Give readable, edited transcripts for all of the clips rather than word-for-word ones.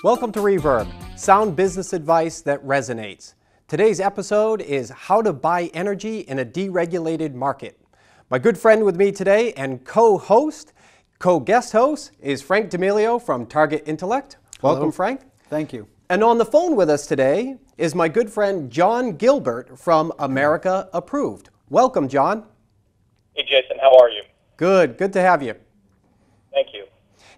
Welcome to Reverb, sound business advice that resonates. Today's episode is how to buy energy in a deregulated market. My good friend with me today and co-host, co-guest host is Frank Damelio from Target Intellect. Hello. Welcome, Frank. Thank you. And on the phone with us today is my good friend John Gilbert from America Approved. Welcome, John. Hey, Jason, how are you? Good to have you. Thank you.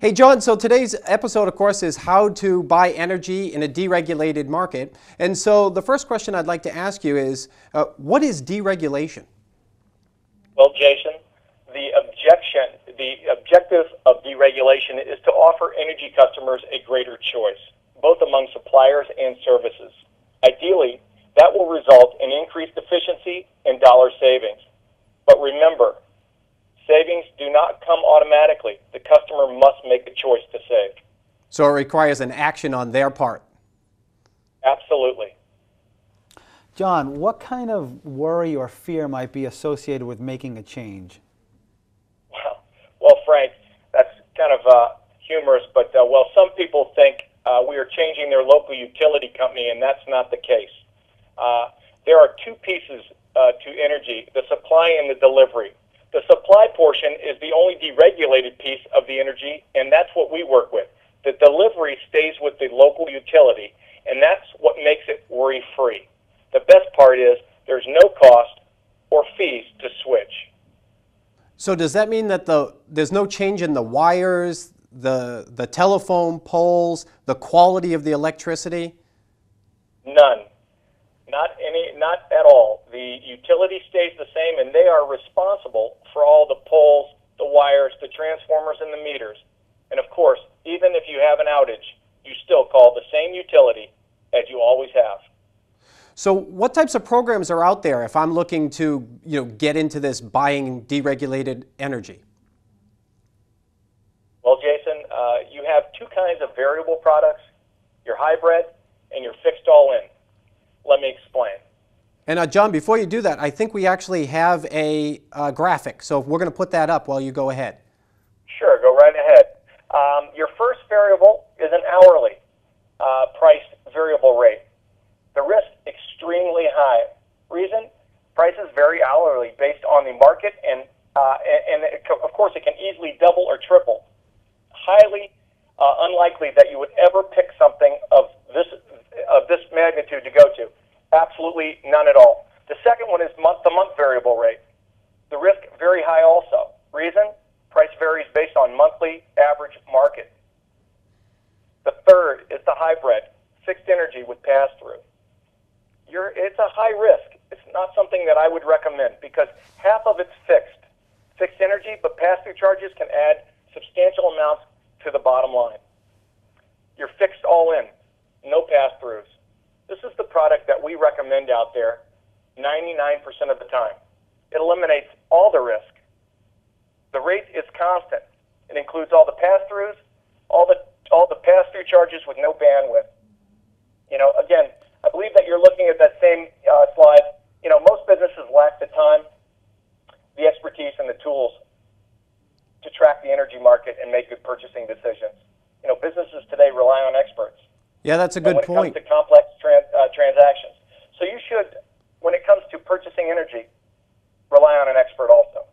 Hey, John, so today's episode, of course, is how to buy energy in a deregulated market. And so the first question I'd like to ask you is, what is deregulation? Well, Jason, the objective of deregulation is to offer energy customers a greater choice, both among suppliers and services. Ideally, that will result in increased efficiency and dollar savings. But remember, savings do not come automatically. The customer must make a choice to save. So it requires an action on their part. Absolutely. John, what kind of worry or fear might be associated with making a change? Well, Frank, that's kind of humorous, but some people think we are changing their local utility company, and that's not the case. There are two pieces to energy, the supply and the delivery. The supply portion is the only deregulated piece of the energy, and that's what we work with. The delivery stays with the local utility, and that's what makes it worry-free. The best part is there's no cost or fees to switch. So does that mean that there's no change in the wires, the telephone poles, the quality of the electricity? None. Not at all. The utility stays the same, and they are responsible for all the poles, the wires, the transformers, and the meters. And of course, even if you have an outage, you still call the same utility as you always have. So what types of programs are out there if I'm looking to get into this buying deregulated energy? Well, Jason, you have two kinds of variable products, your hybrid and your fixed all-in. Let me explain. And John, before you do that, I think we actually have a graphic. So we're going to put that up while you go ahead. Sure, go right ahead. Your first variable is an hourly priced variable rate. The risk extremely high. Reason? Prices vary hourly based on the market, and of course it can easily double or triple. Highly unlikely that you would ever pick something of this magnitude to go to. Absolutely none at all. The second one is month-to-month variable rate. The risk very high also. Reason? Price varies based on monthly average market. The third is the hybrid, fixed energy with pass-through. It's a high risk. It's not something that I would recommend because half of it's fixed energy, but pass-through charges can add substantial amounts to the bottom line. Your fixed all-in, no pass-throughs. This is the product that we recommend out there 99% of the time. It eliminates all the risk. The rate is constant. It includes all the pass-throughs, all the pass-through charges with no bandwidth. Again, I believe that you're looking at that same slide. Most businesses lack the time, the expertise, and the tools to track the energy market and make good purchasing decisions. Businesses today rely on experts. Yeah, that's a good point. When it comes to complex transactions. So you should, when it comes to purchasing energy, rely on an expert also.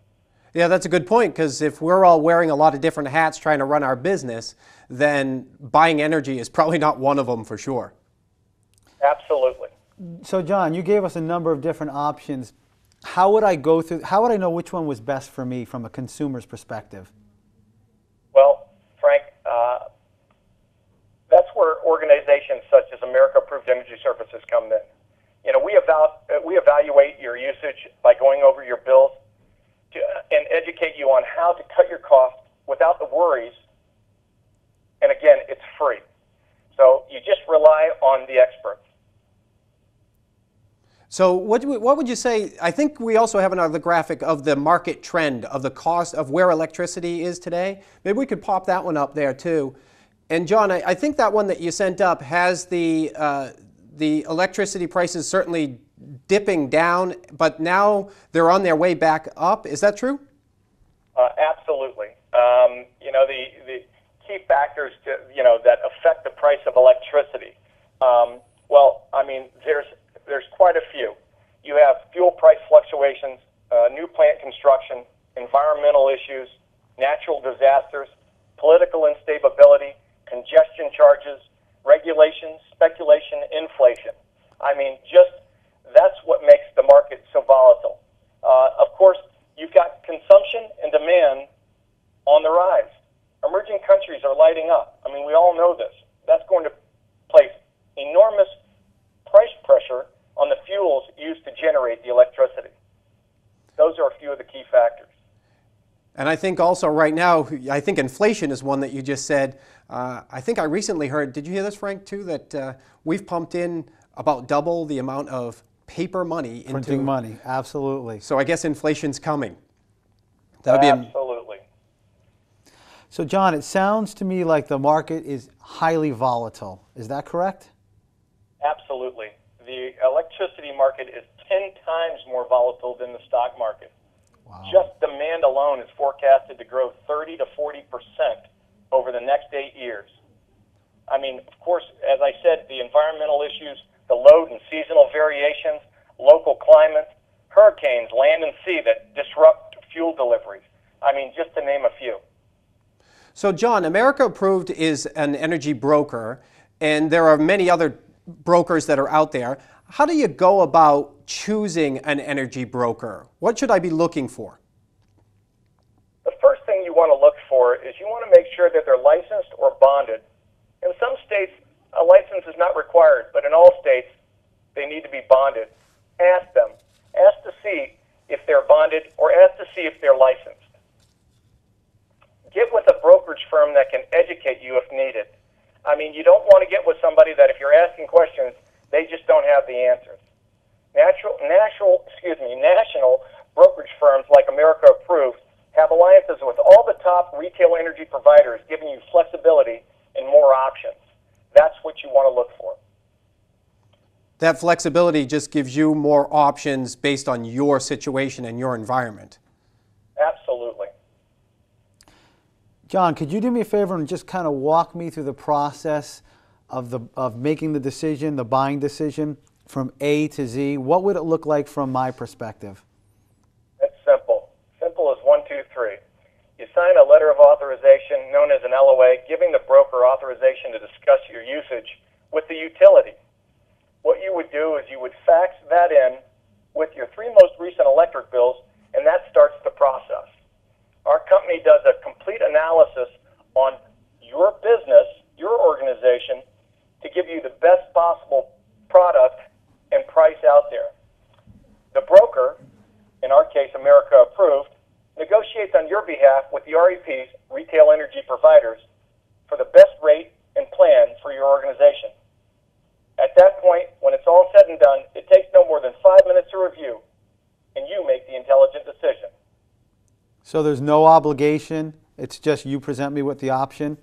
Yeah, that's a good point, because if we're all wearing a lot of different hats trying to run our business, then buying energy is probably not one of them for sure. Absolutely. So John, you gave us a number of different options. How would I know which one was best for me from a consumer's perspective? Well, Frank, that's where organizations such as America Approved Energy Services come in. We evaluate your usage by going over your bills and educate you on how to cut your costs without the worries. And again, it's free. So you just rely on the experts. So what would you say? I think we also have another graphic of the market trend of the cost of where electricity is today. Maybe we could pop that one up there too. And John, I think that one that you sent up has the electricity prices certainly dipping down, but now they're on their way back up. Is that true? Absolutely. key factors that affect the price of electricity? Well, I mean, there's quite a few. You have fuel price fluctuations, new plant construction, environmental issues, natural disasters, political instability, congestion charges, regulations, speculation, inflation. I mean, that's what makes the market so volatile. Of course, you've got consumption and demand on the rise. Emerging countries are lighting up. I mean, we all know this. That's going to place enormous price pressure on the fuels used to generate the electricity. Those are a few of the key factors. And I think also right now, I think inflation is one that you just said. I think I recently heard, did you hear this, Frank, too, that we've pumped in about double the amount of paper money into... Printing money, absolutely. So I guess inflation's coming. Absolutely. So John, it sounds to me like the market is highly volatile. Is that correct? Absolutely. The electricity market is 10 times more volatile than the stock market. Wow. Just demand alone is forecasted to grow 30 to 40% over the next 8 years. I mean, of course, as I said, the environmental issues, the load and seasonal variations, local climate, hurricanes, land and sea that disrupt fuel deliveries. I mean, just to name a few. So John, America Approved is an energy broker, and there are many other brokers that are out there. How do you go about choosing an energy broker? What should I be looking for? The first thing you want to look for is you want to make sure that they're licensed or bonded. In some states, a license is not required, but in all states, they need to be bonded. Ask them. Ask to see if they're bonded or ask to see if they're licensed. Get with a brokerage firm that can educate you if needed. I mean, you don't want to get with somebody that if you're asking questions, they just don't have the answers. National brokerage firms like America Approved have alliances with all the top retail energy providers, giving you flexibility and more options. That's what you want to look for. That flexibility just gives you more options based on your situation and your environment. Absolutely. John, could you do me a favor and just kind of walk me through the process of making the decision, the buying decision from A to Z? What would it look like from my perspective? It's simple. Simple as 1, 2, 3. You sign a letter of authorization known as an LOA, giving the broker authorization to discuss your usage with the utility. What you would do is you would fax that in with your 3 most recent electric bills, and that starts the process. Our company does a complete analysis on your business, your organization, to give you the best possible product and price out there. The broker, in our case America Approved, negotiates on your behalf with the REPs, retail energy providers, for the best rate and plan for your organization. At that point, when it's all said and done, it takes no more than 5 minutes to review, and you make the intelligent decision. So there's no obligation, it's just you present me with the option,